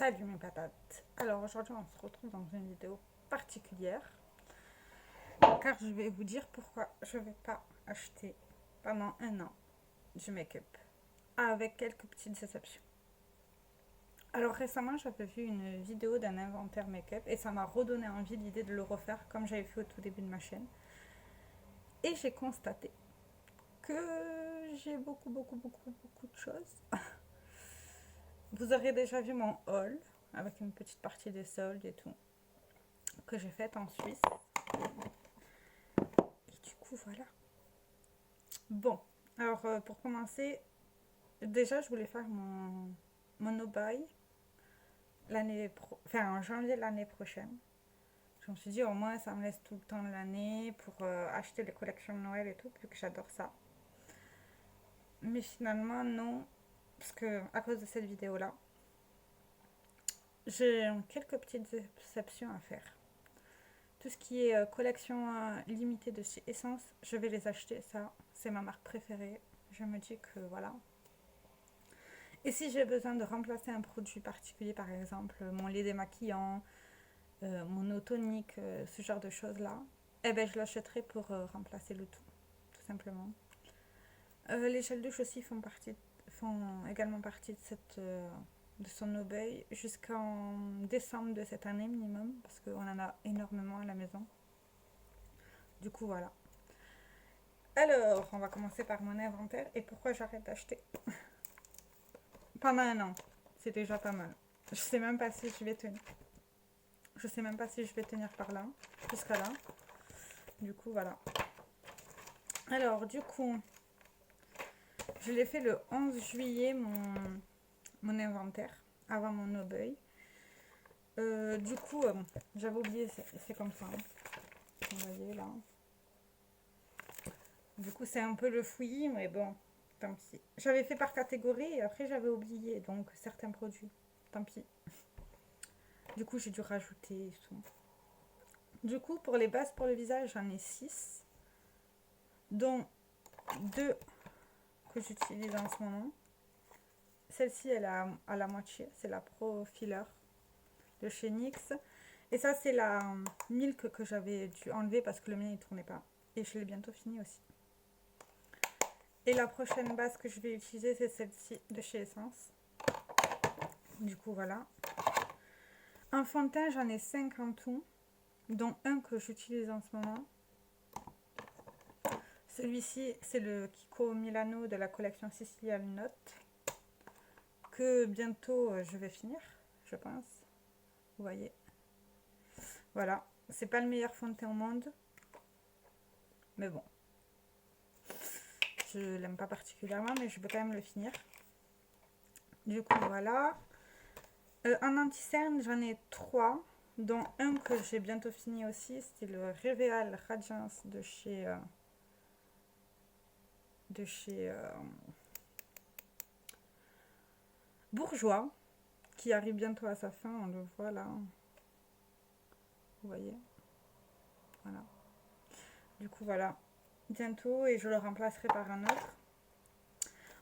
Salut mes patates. Alors aujourd'hui on se retrouve dans une vidéo particulière car je vais vous dire pourquoi je ne vais pas acheter pendant un an du make-up avec quelques petites exceptions. Alors récemment j'avais vu une vidéo d'un inventaire make-up et ça m'a redonné envie l'idée de le refaire comme j'avais fait au tout début de ma chaîne. Et j'ai constaté que j'ai beaucoup de choses. Vous aurez déjà vu mon haul avec une petite partie des soldes et tout que j'ai faite en Suisse. Et du coup, voilà. Bon, alors pour commencer, déjà je voulais faire mon no-buy en janvier de l'année prochaine. Je me suis dit au moins ça me laisse tout le temps de l'année pour acheter les collections de Noël et tout, vu que j'adore ça. Mais finalement non, parce que à cause de cette vidéo là, j'ai quelques petites exceptions à faire. Tout ce qui est collection limitée de chez Essence, je vais les acheter, ça c'est ma marque préférée. Je me dis que voilà. Et si j'ai besoin de remplacer un produit particulier, par exemple mon lait démaquillant, mon eau tonique, ce genre de choses-là, eh ben je l'achèterai pour remplacer le tout simplement. Les gels douche aussi font également partie de son obéi jusqu'en décembre de cette année minimum, parce qu'on en a énormément à la maison. Du coup, voilà. Alors, on va commencer par mon inventaire et pourquoi j'arrête d'acheter. Pendant un an, c'est déjà pas mal. Je sais même pas si je vais tenir. Je sais même pas si je vais tenir par là, jusqu'à là. Du coup, voilà. Alors, du coup, je l'ai fait le 11 juillet, mon inventaire, avant mon obeuil. Du coup, j'avais oublié, c'est comme ça. Hein. Vous voyez là. Du coup, c'est un peu le fouillis, mais bon, tant pis. J'avais fait par catégorie et après, j'avais oublié, donc certains produits. Tant pis. Du coup, j'ai dû rajouter et tout. Du coup, pour les bases pour le visage, j'en ai 6, dont 2 que j'utilise en ce moment. Celle-ci, elle est à la moitié, c'est la Pro Filler de chez NYX. Et ça, c'est la Milk que j'avais dû enlever parce que le mien, il ne tournait pas. Et je l'ai bientôt fini aussi. Et la prochaine base que je vais utiliser, c'est celle-ci de chez Essence. Du coup, voilà. Un fond de teint, j'en ai 5 en tout, dont un que j'utilise en ce moment. Celui-ci, c'est le Kiko Milano de la collection Sicilian Note, que bientôt je vais finir, je pense. Vous voyez. Voilà. C'est pas le meilleur fond de teint au monde, mais bon. Je l'aime pas particulièrement, mais je peux quand même le finir. Du coup, voilà. En anti-cerne, j'en ai 3, dont un que j'ai bientôt fini aussi. C'est le Reveal Radiance de chez Bourjois, qui arrive bientôt à sa fin. On le voit là. Vous voyez. Voilà. Du coup, voilà. Bientôt, et je le remplacerai par un autre.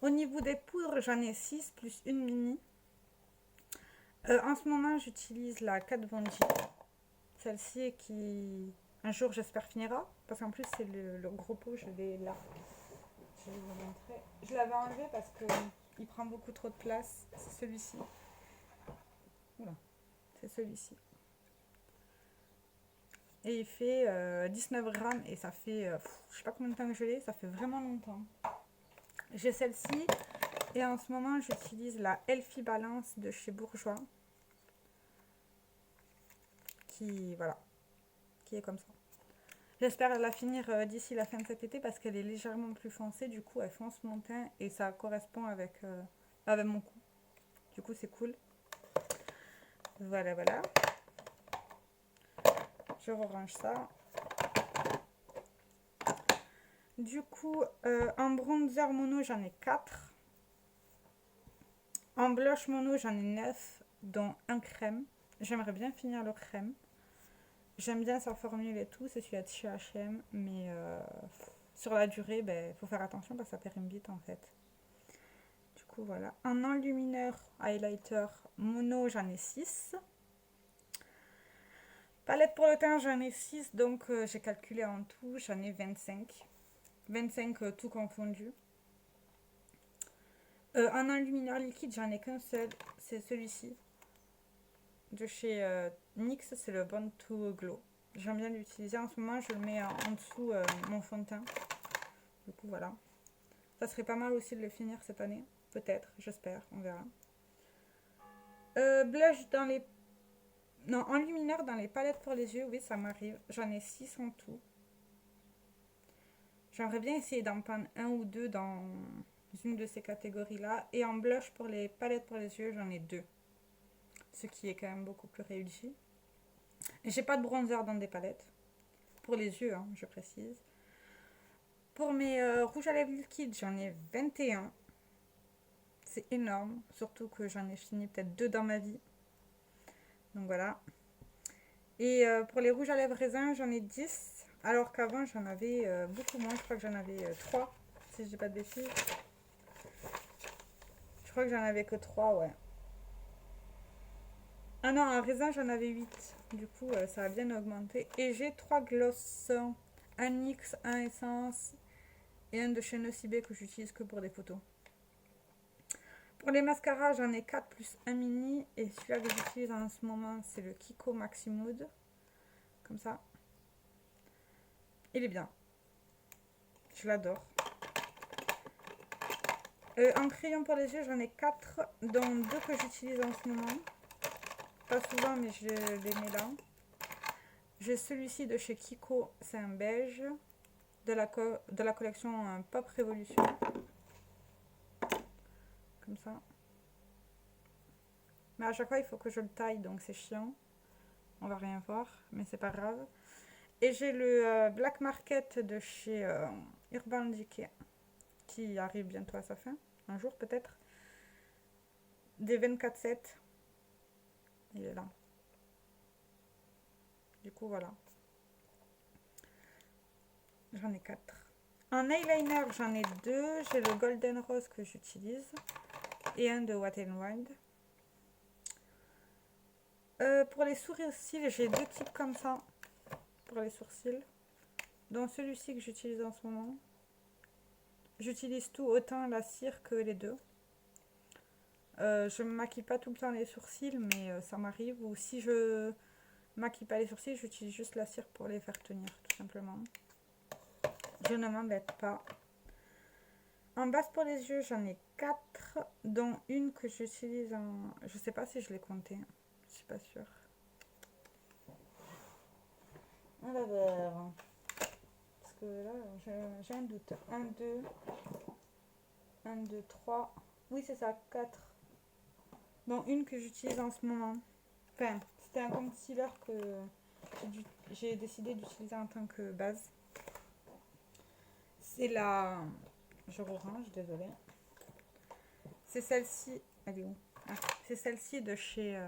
Au niveau des poudres, j'en ai 6 plus une mini. En ce moment, j'utilise la Kat Von D. Celle-ci qui, un jour, j'espère finira. Parce qu'en plus, c'est le gros pot, je l'ai là. Je vais vous montrer. Je l'avais enlevé parce qu'il prend beaucoup trop de place. C'est celui-ci. Oula, c'est celui-ci. Et il fait 19 grammes et ça fait, je sais pas combien de temps que je l'ai, ça fait vraiment longtemps. J'ai celle-ci et en ce moment, j'utilise la Elfie Balance de chez Bourjois. Voilà, qui est comme ça. J'espère la finir d'ici la fin de cet été parce qu'elle est légèrement plus foncée. Du coup, elle fonce mon teint et ça correspond avec mon cou. Du coup, c'est cool. Voilà, voilà. Je range ça. Du coup, en bronzer mono, j'en ai 4. En blush mono, j'en ai 9, dont un crème. J'aimerais bien finir le crème. J'aime bien sa formule et tout, c'est celui de chez H&M, mais sur la durée, faut faire attention parce que ça périme vite en fait. Du coup, voilà. En enlumineur, highlighter, mono, j'en ai 6. Palette pour le teint, j'en ai 6, donc j'ai calculé en tout, j'en ai 25. 25 tout confondu. En enlumineur liquide, j'en ai qu'un seul, c'est celui-ci. De chez NYX, c'est le Born to Glow. J'aime bien l'utiliser en ce moment, je le mets en dessous mon fond de teint. Du coup, voilà. Ça serait pas mal aussi de le finir cette année. Peut-être, j'espère, on verra. Blush dans les... Non, enlumineur dans les palettes pour les yeux, oui, ça m'arrive. J'en ai 6 en tout. J'aimerais bien essayer d'en prendre un ou deux dans une de ces catégories-là. Et en blush pour les palettes pour les yeux, j'en ai 2. Ce qui est quand même beaucoup plus réussi. J'ai pas de bronzer dans des palettes. Pour les yeux, hein, je précise. Pour mes rouges à lèvres liquides, j'en ai 21. C'est énorme. Surtout que j'en ai fini peut-être 2 dans ma vie. Donc voilà. Et pour les rouges à lèvres raisin, j'en ai 10. Alors qu'avant, j'en avais beaucoup moins. Je crois que j'en avais 3. Si je dis pas de bêtises. Je crois que j'en avais que 3, ouais. Ah non, en raisin, j'en avais 8. Du coup, ça a bien augmenté. Et j'ai 3 gloss. Un NYX, un Essence et un de chez Nocibé que j'utilise que pour des photos. Pour les mascaras, j'en ai 4 plus un mini. Et celui-là que j'utilise en ce moment, c'est le Kiko Maxi Mood. Comme ça. Il est bien. Je l'adore. En crayon pour les yeux, j'en ai 4, dont 2 que j'utilise en ce moment. Pas souvent, mais je les mets là. J'ai celui-ci de chez Kiko, c'est un beige. De la collection Pop Révolution. Comme ça. Mais à chaque fois, il faut que je le taille, donc c'est chiant. On va rien voir, mais c'est pas grave. Et j'ai le Black Market de chez Urban Decay, qui arrive bientôt à sa fin. Un jour peut-être. Des 24/7. Il est là. Du coup, voilà. J'en ai 4. En eyeliner, j'en ai 2. J'ai le Golden Rose que j'utilise. Et un de Wet n Wild. Pour les sourcils, j'ai 2 types comme ça. Pour les sourcils. Dont celui-ci que j'utilise en ce moment. J'utilise tout, autant la cire que les deux. Je ne me maquille pas tout le temps les sourcils, mais ça m'arrive. Ou si je maquille pas les sourcils, j'utilise juste la cire pour les faire tenir, tout simplement. Je ne m'embête pas. En base pour les yeux, j'en ai 4, dont une que j'utilise en... Je sais pas si je l'ai compté. Je suis pas sûre. On va voir. Parce que là, j'ai un doute. 1, 2... 1, 2, 3... Oui, c'est ça, 4. Dont une que j'utilise en ce moment. Enfin, c'était un concealer que j'ai décidé d'utiliser en tant que base. C'est la... Je range, désolée. C'est celle-ci. Elle est où? C'est celle-ci de chez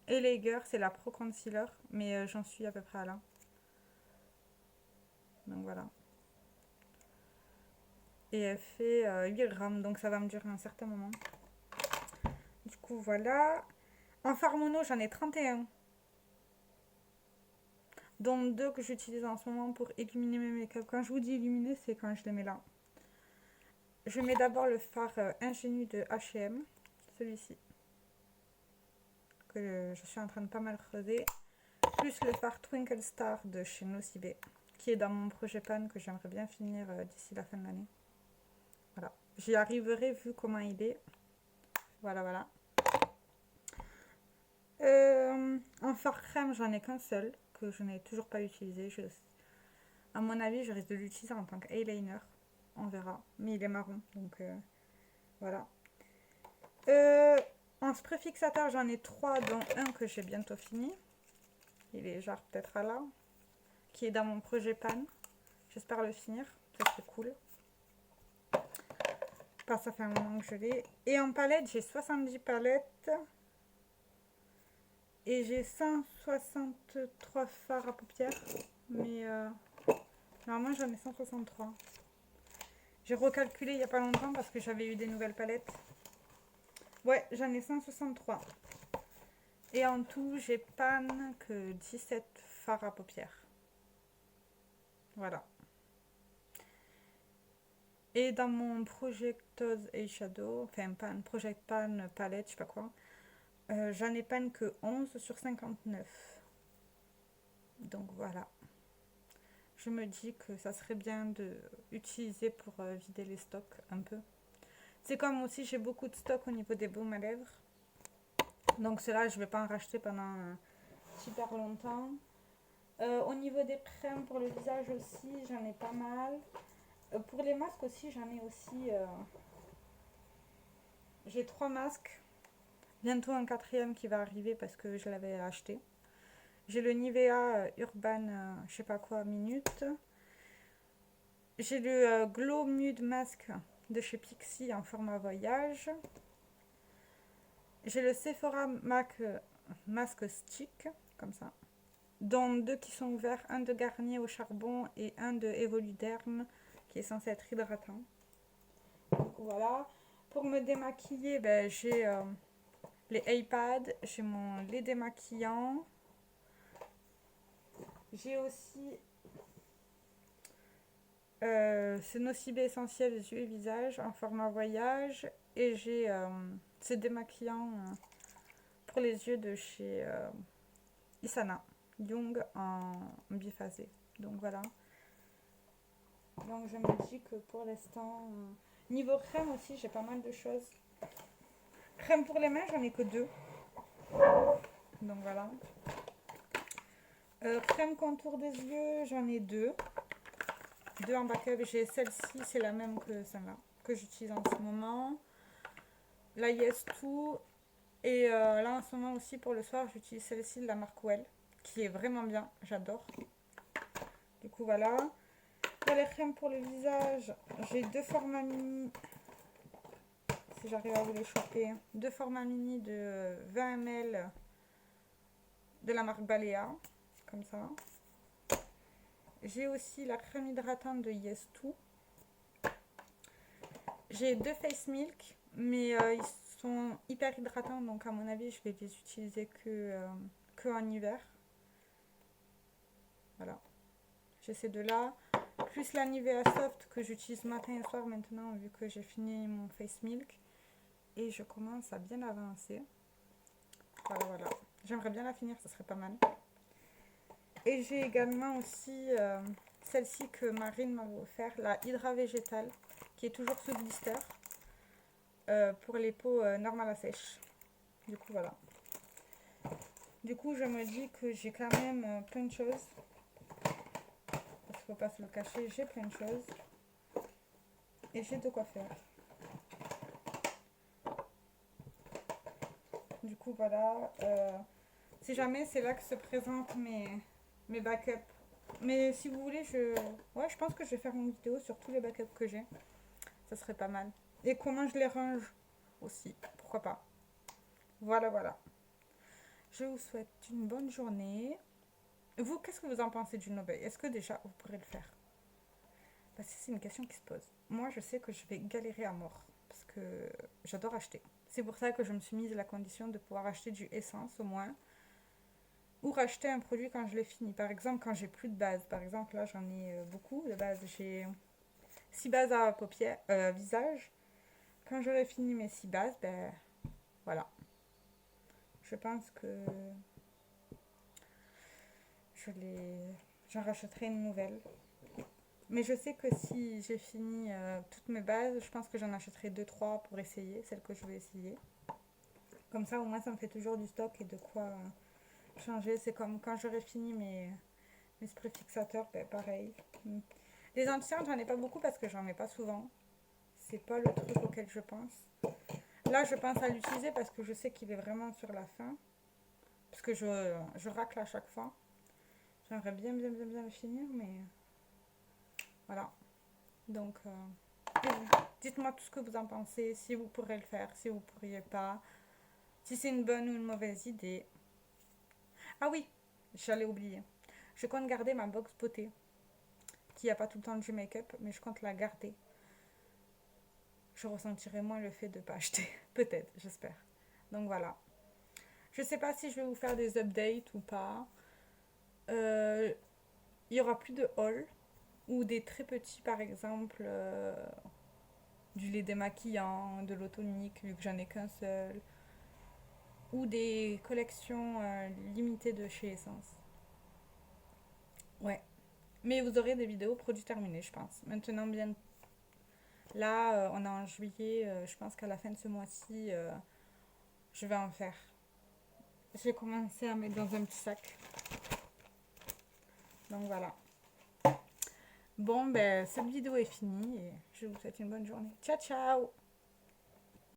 Elager. C'est la Pro Concealer. Mais j'en suis à peu près à là. Donc voilà. Et elle fait 8 grammes. Donc ça va me durer un certain moment. Du coup, voilà. En fard mono, j'en ai 31. Dont 2 que j'utilise en ce moment pour illuminer mes make-up. Quand je vous dis illuminer, c'est quand je les mets là. Je mets d'abord le fard Ingénu de H&M, celui-ci, que je suis en train de pas mal creuser, plus le fard Twinkle Star de chez Nocibé, qui est dans mon projet pan que j'aimerais bien finir d'ici la fin de l'année. Voilà, j'y arriverai vu comment il est. Voilà, voilà. En fard crème, j'en ai qu'un seul, que je n'ai toujours pas utilisé. À mon avis, je risque de l'utiliser en tant qu'eyeliner. On verra. Mais il est marron, donc voilà. En spray fixateur, j'en ai 3, dont un que j'ai bientôt fini. Il est genre peut-être à là. Qui est dans mon projet pan. J'espère le finir. Ça serait cool. Parce que ça fait un moment que je l'ai. Et en palette, j'ai 70 palettes. Et j'ai 163 fards à paupières. Mais normalement, j'en ai 163. J'ai recalculé il n'y a pas longtemps parce que j'avais eu des nouvelles palettes. Ouais, j'en ai 163. Et en tout, j'ai pas que 17 fards à paupières. Voilà. Et dans mon Projectose Eyeshadow, enfin pan, Project Pan palette, je sais pas quoi, j'en ai pan que 11 sur 59. Donc voilà. Je me dis que ça serait bien de utiliser pour vider les stocks un peu. C'est comme aussi j'ai beaucoup de stock au niveau des baumes à lèvres. Donc cela je vais pas en racheter pendant super longtemps. Au niveau des crèmes pour le visage aussi, j'en ai pas mal. Pour les masques aussi, j'en ai aussi. J'ai 3 masques. Bientôt un quatrième qui va arriver parce que je l'avais acheté. J'ai le Nivea Urban, je sais pas quoi, minute. J'ai le Glow Nude Mask de chez Pixi en format voyage. J'ai le Sephora Mask Stick, comme ça. Dont 2 qui sont ouverts, un de Garnier au charbon et un de Evoluderm qui est censé être hydratant. Donc voilà. Pour me démaquiller, ben, j'ai les iPads, j'ai mon lait démaquillant. J'ai aussi ce Nocibé essentiel yeux et visage en format voyage. Et j'ai ce démaquillant pour les yeux de chez Isana Young en biphasé. Donc voilà. Donc je me dis que pour l'instant, niveau crème aussi, j'ai pas mal de choses. Crème pour les mains, j'en ai que 2. Donc voilà. Crème contour des yeux, j'en ai 2. 2 en backup. J'ai celle-ci, c'est la même que celle-là, que j'utilise en ce moment. La Yes To. Et là en ce moment aussi pour le soir, j'utilise celle-ci de la marque Well, qui est vraiment bien, j'adore. Du coup voilà. Pour les crèmes pour le visage, j'ai 2 formats mini. Si j'arrive à vous les choper. 2 formats mini de 20 ml de la marque Balea. Comme ça. J'ai aussi la crème hydratante de Yes To. J'ai 2 face milk, mais ils sont hyper hydratants, donc à mon avis, je vais les utiliser que en hiver. Voilà. J'ai ces deux-là. Plus la Nivea Soft que j'utilise matin et soir maintenant, vu que j'ai fini mon face milk. Et je commence à bien avancer. Voilà, voilà. J'aimerais bien la finir, ça serait pas mal. Et j'ai également aussi celle-ci que Marine m'avait offert, la Hydra Végétale, qui est toujours sous blister, pour les peaux normales à sèche. Du coup, voilà. Du coup, je me dis que j'ai quand même plein de choses. Parce qu'il ne faut pas se le cacher, j'ai plein de choses. Et j'ai de quoi faire. Du coup, voilà. Si jamais c'est là que se présentent mes backups. Mais si vous voulez, je pense que je vais faire une vidéo sur tous les backups que j'ai. Ça serait pas mal. Et comment je les range aussi. Pourquoi pas. Voilà, voilà. Je vous souhaite une bonne journée. Vous, qu'est-ce que vous en pensez du Nobel? Est-ce que déjà vous pourrez le faire? Parce que c'est une question qui se pose. Moi, je sais que je vais galérer à mort. Parce que j'adore acheter. C'est pour ça que je me suis mise la condition de pouvoir acheter du essence au moins. Ou racheter un produit quand je l'ai fini. Par exemple, quand j'ai plus de base. Par exemple, là, j'en ai beaucoup de bases. J'ai 6 bases à paupières, visage. Quand j'aurai fini mes 6 bases, ben voilà. Je pense que j'en rachèterai une nouvelle. Mais je sais que si j'ai fini toutes mes bases, je pense que j'en achèterai 2-3 pour essayer, celles que je vais essayer. Comme ça, au moins, ça me fait toujours du stock et de quoi changer. C'est comme quand j'aurai fini mes sprays fixateurs, ben pareil. Les anti-cernes, j'en ai pas beaucoup parce que j'en mets pas souvent. C'est pas le truc auquel je pense. Là, je pense à l'utiliser parce que je sais qu'il est vraiment sur la fin. Parce que je racle à chaque fois. J'aimerais bien le finir, mais voilà. Donc, dites-moi tout ce que vous en pensez, si vous pourrez le faire, si vous ne pourriez pas, si c'est une bonne ou une mauvaise idée. Ah oui, j'allais oublier. Je compte garder ma box beauté, qui n'a pas tout le temps du make-up, mais je compte la garder. je ressentirai moins le fait de ne pas acheter. Peut-être, j'espère. Donc voilà. Je sais pas si je vais vous faire des updates ou pas. Il y aura plus de haul ou des très petits, par exemple, du lait démaquillant, de l'eau tonique, vu que j'en ai qu'un seul, ou des collections limitées de chez Essence. Ouais. Mais vous aurez des vidéos produits terminés, je pense. Maintenant, bien. Là, on est en juillet. Je pense qu'à la fin de ce mois-ci, je vais en faire. Je vais commencer à mettre dans un petit sac. Donc voilà. Bon, ben, cette vidéo est finie et je vous souhaite une bonne journée. Ciao, ciao!